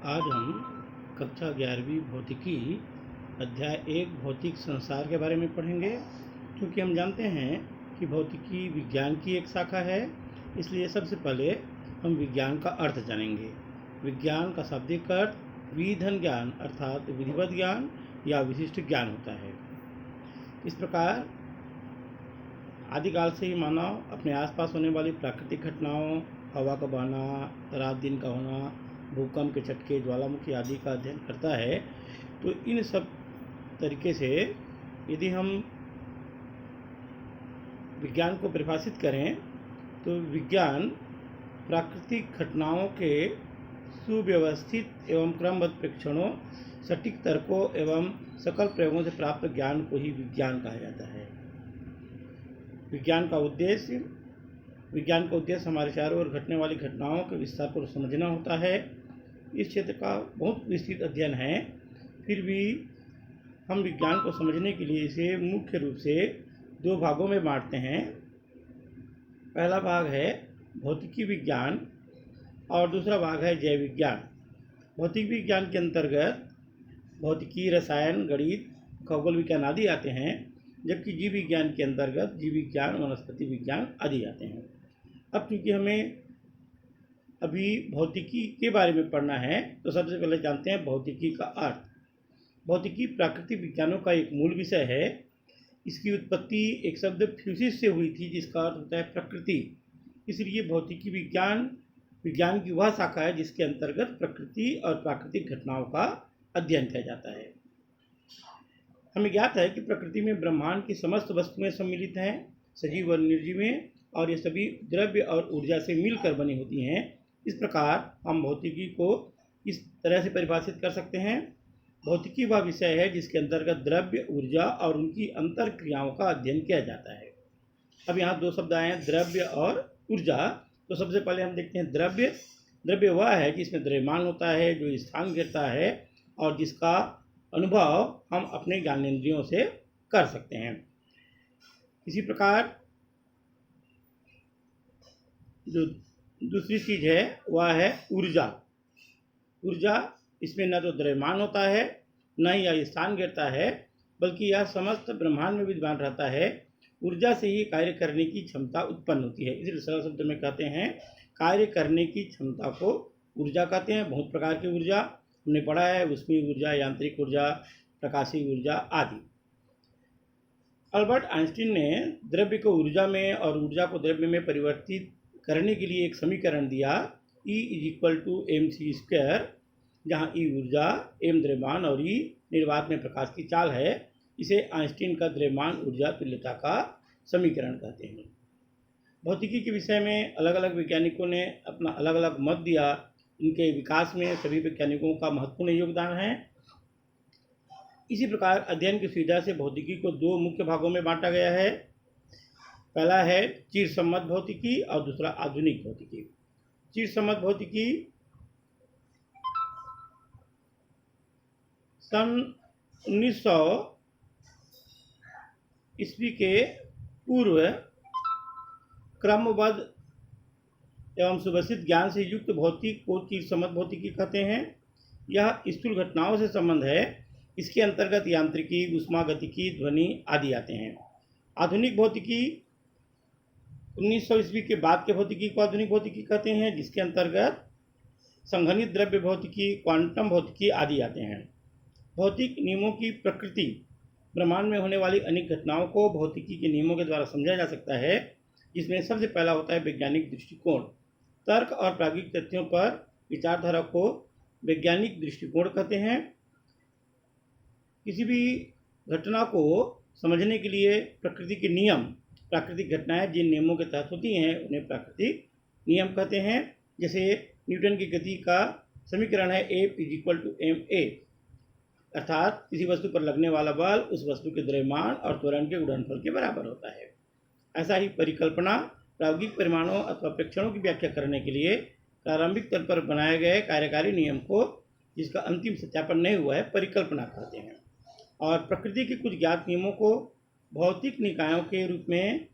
आज हम कक्षा 11वीं भौतिकी अध्याय 1 भौतिक संसार के बारे में पढ़ेंगे। क्योंकि हम जानते हैं कि भौतिकी विज्ञान की एक शाखा है, इसलिए सबसे पहले हम विज्ञान का अर्थ जानेंगे। विज्ञान का शाब्दिक अर्थ विधन ज्ञान अर्थात विधिवत ज्ञान या विशिष्ट ज्ञान होता है। इस प्रकार आदिकाल से ही मानव अपने आसपास होने वाली प्राकृतिक घटनाओं, हवा का बहना, रात दिन का होना, भूकंप के झटके, ज्वालामुखी आदि का अध्ययन करता है। तो इन सब तरीके से यदि हम विज्ञान को परिभाषित करें तो विज्ञान प्राकृतिक घटनाओं के सुव्यवस्थित एवं क्रमबद्ध प्रेक्षणों, सटीक तर्कों एवं सकल प्रयोगों से प्राप्त ज्ञान को ही विज्ञान कहा जाता है। विज्ञान का उद्देश्य हमारे चारों ओर घटने वाली घटनाओं के विस्तार को समझना होता है। इस क्षेत्र का बहुत विस्तृत अध्ययन है, फिर भी हम विज्ञान को समझने के लिए इसे मुख्य रूप से दो भागों में बांटते हैं। पहला भाग है भौतिकी विज्ञान और दूसरा भाग है जैव विज्ञान। भौतिक विज्ञान के अंतर्गत भौतिकी, रसायन, गणित, खगोल विज्ञान आदि आते हैं, जबकि जीव विज्ञान के अंतर्गत जीव विज्ञान, वनस्पति विज्ञान आदि आते हैं। अब चूँकि हमें अभी भौतिकी के बारे में पढ़ना है, तो सबसे पहले जानते हैं भौतिकी का अर्थ। भौतिकी प्राकृतिक विज्ञानों का एक मूल विषय है। इसकी उत्पत्ति एक शब्द फ्यूसिस से हुई थी, जिसका अर्थ होता है प्रकृति। इसलिए भौतिकी विज्ञान की वह शाखा है जिसके अंतर्गत प्रकृति और प्राकृतिक घटनाओं का अध्ययन किया जाता है। हमें ज्ञात है कि प्रकृति में ब्रह्मांड की समस्त वस्तुएं सम्मिलित हैं, सजीव और निर्जीव में, और ये सभी द्रव्य और ऊर्जा से मिलकर बनी होती हैं। इस प्रकार हम भौतिकी को इस तरह से परिभाषित कर सकते हैं। भौतिकी वह विषय है जिसके अंतर्गत द्रव्य, ऊर्जा और उनकी अंतर क्रियाओं का अध्ययन किया जाता है। अब यहाँ दो शब्द आए हैं, द्रव्य और ऊर्जा। तो सबसे पहले हम देखते हैं द्रव्य। द्रव्य वह है जिसमें द्रव्यमान होता है, जो स्थान घेरता है और जिसका अनुभव हम अपने ज्ञानेंद्रियों से कर सकते हैं। इसी प्रकार जो दूसरी चीज़ है वह है ऊर्जा। ऊर्जा, इसमें न तो द्रव्यमान होता है, न ही यह स्थान घेरता है, बल्कि यह समस्त ब्रह्मांड में विद्यमान रहता है। ऊर्जा से ही कार्य करने की क्षमता उत्पन्न होती है। इसलिए सरल शब्द में कहते हैं कार्य करने की क्षमता को ऊर्जा कहते हैं। बहुत प्रकार की ऊर्जा हमने पढ़ा है, ऊष्मीय ऊर्जा, यांत्रिक ऊर्जा, प्रकाशीय ऊर्जा आदि। अल्बर्ट आइंस्टीन ने द्रव्य को ऊर्जा में और ऊर्जा को द्रव्य में परिवर्तित करने के लिए एक समीकरण दिया, E = mc², जहाँ E ऊर्जा, m द्रव्यमान और E निर्वात में प्रकाश की चाल है। इसे आइंस्टीन का द्रव्यमान ऊर्जा तुल्यता का समीकरण कहते हैं। भौतिकी के विषय में अलग अलग वैज्ञानिकों ने अपना अलग अलग मत दिया। इनके विकास में सभी वैज्ञानिकों का महत्वपूर्ण योगदान है। इसी प्रकार अध्ययन की सुविधा से भौतिकी को दो मुख्य भागों में बांटा गया है। पहला है चिरसम्मत भौतिकी और दूसरा आधुनिक भौतिकी। चिरसम्मत भौतिकी सन 1900 ईस्वी के पूर्व क्रमबद्ध एवं सुव्यवस्थित ज्ञान से युक्त भौतिक को चिरसम्मत भौतिकी कहते हैं। यह स्थूल घटनाओं से संबंध है। इसके अंतर्गत यांत्रिकी, ऊष्मागतिकी, ध्वनि आदि आते हैं। आधुनिक भौतिकी 1900 ईस्वी के बाद के भौतिकी को आधुनिक भौतिकी कहते हैं, जिसके अंतर्गत संघनित द्रव्य भौतिकी, क्वांटम भौतिकी आदि आते हैं। भौतिक नियमों की प्रकृति, ब्रह्मांड में होने वाली अनेक घटनाओं को भौतिकी के नियमों के द्वारा समझा जा सकता है, जिसमें सबसे पहला होता है वैज्ञानिक दृष्टिकोण। तर्क और प्रायोगिक तथ्यों पर विचारधारा को वैज्ञानिक दृष्टिकोण कहते हैं। किसी भी घटना को समझने के लिए प्रकृति के नियम, प्राकृतिक घटनाएं जिन नियमों के तहत होती हैं उन्हें प्राकृतिक नियम कहते हैं। जैसे न्यूटन की गति का समीकरण है F = ma, अर्थात किसी वस्तु पर लगने वाला बल उस वस्तु के द्रव्यमान और त्वरण के गुणनफल के बराबर होता है। ऐसा ही परिकल्पना प्रायोगिक परिमाणों अथवा प्रेक्षणों की व्याख्या करने के लिए प्रारंभिक स्तर पर बनाए गए कार्यकारी नियम को, जिसका अंतिम सत्यापन नहीं हुआ है, परिकल्पना कहते हैं। और प्रकृति के कुछ ज्ञात नियमों को भौतिक निकायों के रूप में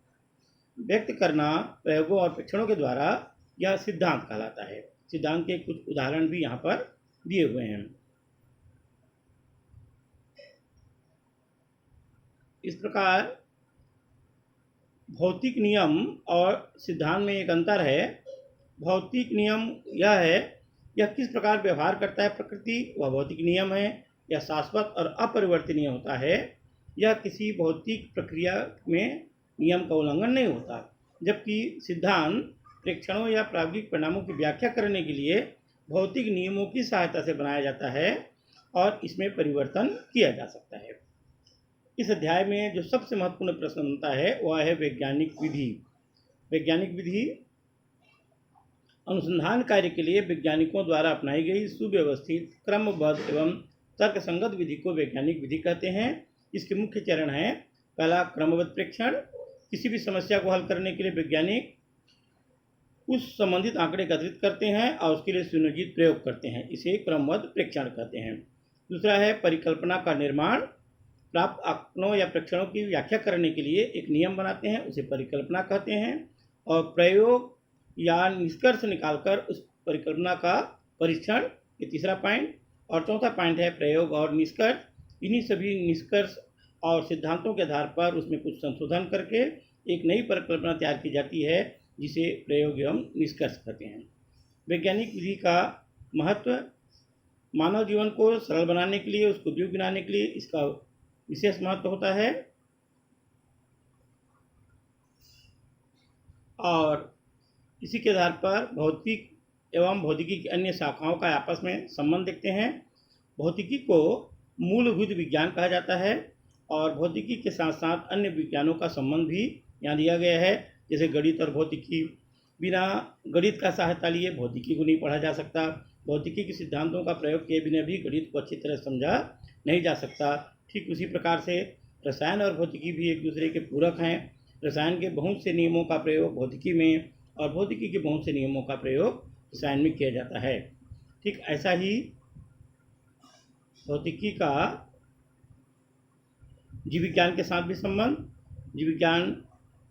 व्यक्त करना प्रयोगों और प्रेक्षणों के द्वारा यह सिद्धांत कहलाता है। सिद्धांत के कुछ उदाहरण भी यहाँ पर दिए हुए हैं। इस प्रकार भौतिक नियम और सिद्धांत में एक अंतर है। भौतिक नियम यह है, यह किस प्रकार व्यवहार करता है प्रकृति, वह भौतिक नियम है। यह शाश्वत और अपरिवर्तनीय होता है। यह किसी भौतिक प्रक्रिया में नियम का उल्लंघन नहीं होता। जबकि सिद्धांत प्रेक्षणों या प्रायोगिक परिणामों की व्याख्या करने के लिए भौतिक नियमों की सहायता से बनाया जाता है और इसमें परिवर्तन किया जा सकता है। इस अध्याय में जो सबसे महत्वपूर्ण प्रश्न बनता है वह है वैज्ञानिक विधि। वैज्ञानिक विधि अनुसंधान कार्य के लिए वैज्ञानिकों द्वारा अपनाई गई सुव्यवस्थित, क्रमबद्ध एवं तर्कसंगत विधि को वैज्ञानिक विधि कहते हैं। इसके मुख्य चरण हैं: पहला, क्रमबद्ध प्रेक्षण। किसी भी समस्या को हल करने के लिए वैज्ञानिक उस संबंधित आंकड़े एकत्रित करते हैं और उसके लिए सुनियोजित प्रयोग करते हैं। इसे क्रमबद्ध प्रेक्षण कहते हैं। दूसरा है परिकल्पना का निर्माण। प्राप्त आंकड़ों या प्रेक्षणों की व्याख्या करने के लिए एक नियम बनाते हैं, उसे परिकल्पना कहते हैं। और प्रयोग या निष्कर्ष निकालकर उस परिकल्पना का परीक्षण, ये तीसरा पॉइंट। और चौथा पॉइंट है प्रयोग और निष्कर्ष। इन्हीं सभी निष्कर्ष और सिद्धांतों के आधार पर उसमें कुछ संशोधन करके एक नई परिकल्पना तैयार की जाती है, जिसे प्रयोग एवं निष्कर्ष कहते हैं। वैज्ञानिक विधि का महत्व: मानव जीवन को सरल बनाने के लिए, उसको उपयोगी बनाने के लिए इसका विशेष महत्व होता है। और इसी के आधार पर भौतिक एवं भौतिकी की अन्य शाखाओं का आपस में संबंध देखते हैं। भौतिकी को मूलभूत विज्ञान कहा जाता है और भौतिकी के साथ साथ अन्य विज्ञानों का संबंध भी यहाँ दिया गया है, जैसे गणित और भौतिकी। बिना गणित का सहायता लिए भौतिकी को नहीं पढ़ा जा सकता। भौतिकी के सिद्धांतों का प्रयोग किए बिना भी गणित को अच्छी तरह समझा नहीं जा सकता। ठीक उसी प्रकार से रसायन और भौतिकी भी एक दूसरे के पूरक हैं। रसायन के बहुत से नियमों का प्रयोग भौतिकी में और भौतिकी के बहुत से नियमों का प्रयोग रसायन में किया जाता है। ठीक ऐसा ही भौतिकी का जीव विज्ञान के साथ भी संबंध। जीव विज्ञान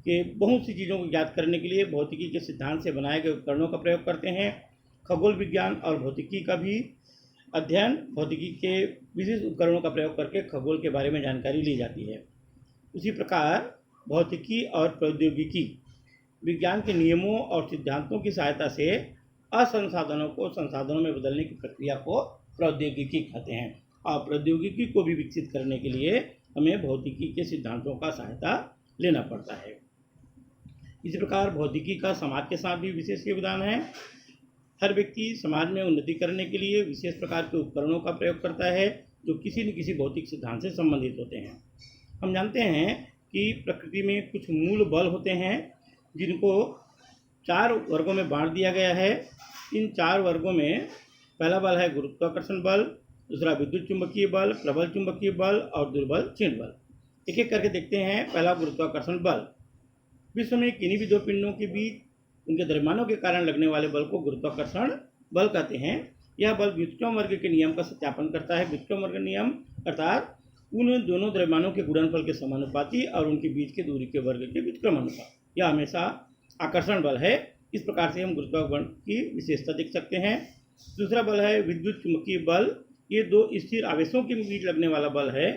के बहुत सी चीज़ों को ज्ञात करने के लिए भौतिकी के सिद्धांत से बनाए गए उपकरणों का प्रयोग करते हैं। खगोल विज्ञान और भौतिकी का भी अध्ययन, भौतिकी के विशेष उपकरणों का प्रयोग करके खगोल के बारे में जानकारी ली जाती है। उसी प्रकार भौतिकी और प्रौद्योगिकी विज्ञान के नियमों और सिद्धांतों की सहायता से असंसाधनों को संसाधनों में बदलने की प्रक्रिया को प्रौद्योगिकी कहते हैं। और प्रौद्योगिकी को भी विकसित करने के लिए हमें भौतिकी के सिद्धांतों का सहायता लेना पड़ता है। इसी प्रकार भौतिकी का समाज के साथ भी विशेष योगदान है। हर व्यक्ति समाज में उन्नति करने के लिए विशेष प्रकार के उपकरणों का प्रयोग करता है, जो किसी न किसी भौतिक सिद्धांत से संबंधित होते हैं। हम जानते हैं कि प्रकृति में कुछ मूल बल होते हैं, जिनको 4 वर्गों में बांट दिया गया है। इन 4 वर्गों में पहला बल है गुरुत्वाकर्षण बल, दूसरा विद्युत चुंबकीय बल, प्रबल चुंबकीय बल और दुर्बल क्षीण बल। एक एक करके देखते हैं। पहला गुरुत्वाकर्षण बल। विश्व में किन्हीं भी दो पिंडों के बीच उनके द्रव्यमानों के कारण लगने वाले बल को गुरुत्वाकर्षण बल कहते हैं। यह बल व्युत्क्रम के नियम का सत्यापन करता है। व्युत्क्रम नियम अर्थात उन दोनों द्रव्यमानों के गुणनफल के समानुपाती और उनके बीच के दूरी के वर्ग के व्युत्क्रम अनुपात, यह हमेशा आकर्षण बल है। इस प्रकार से हम गुरुत्वाकर्षण की विशेषता देख सकते हैं। दूसरा बल है विद्युत चुंबकीय बल। ये 2 स्थिर आवेशों के बीच लगने वाला बल है।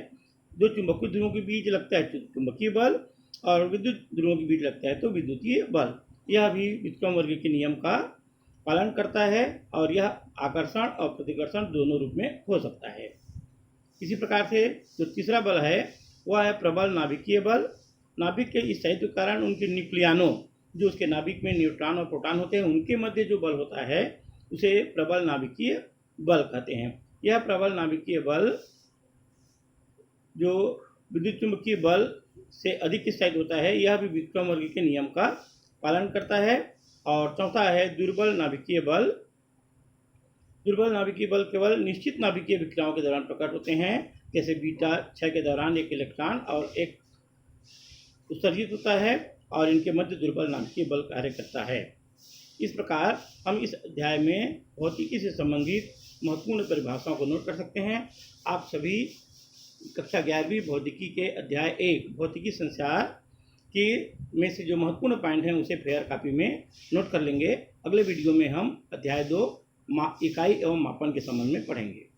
2 चुंबकीय ध्रुवों के बीच लगता है चुंबकीय बल और विद्युत ध्रुवों के बीच लगता है तो विद्युतीय बल। यह भी व्युत्क्रम वर्ग के नियम का पालन करता है और यह आकर्षण और प्रतिकर्षण दोनों रूप में हो सकता है। इसी प्रकार से जो तीसरा बल है वह है प्रबल नाभिकीय बल। नाभिक के इस स्थायित्व के कारण उनके न्यूक्लियानों, जो उसके नाभिक में न्यूट्रॉन और प्रोटॉन होते हैं, उनके मध्य जो बल होता है उसे प्रबल नाभिकीय बल कहते हैं। यह प्रबल नाभिकीय बल जो विद्युत चुंबकीय बल से अधिक स्थायित्व होता है, यह भी व्युत्क्रम वर्ग के नियम का पालन करता है। और चौथा है दुर्बल नाभिकीय बल। दुर्बल नाभिकीय बल केवल निश्चित नाभिकीय विक्रियाओं के दौरान प्रकट होते हैं, जैसे बीटा क्षय के दौरान एक इलेक्ट्रॉन और एक उत्सर्जित होता है और इनके मध्य दुर्बल नाभिकीय बल कार्य करता है। इस प्रकार हम इस अध्याय में भौतिकी से संबंधित महत्वपूर्ण परिभाषाओं को नोट कर सकते हैं। आप सभी कक्षा 11वीं भौतिकी के अध्याय 1 भौतिकी संसार के में से जो महत्वपूर्ण पॉइंट हैं उसे फेयर कॉपी में नोट कर लेंगे। अगले वीडियो में हम अध्याय 2 इकाई एवं मापन के संबंध में पढ़ेंगे।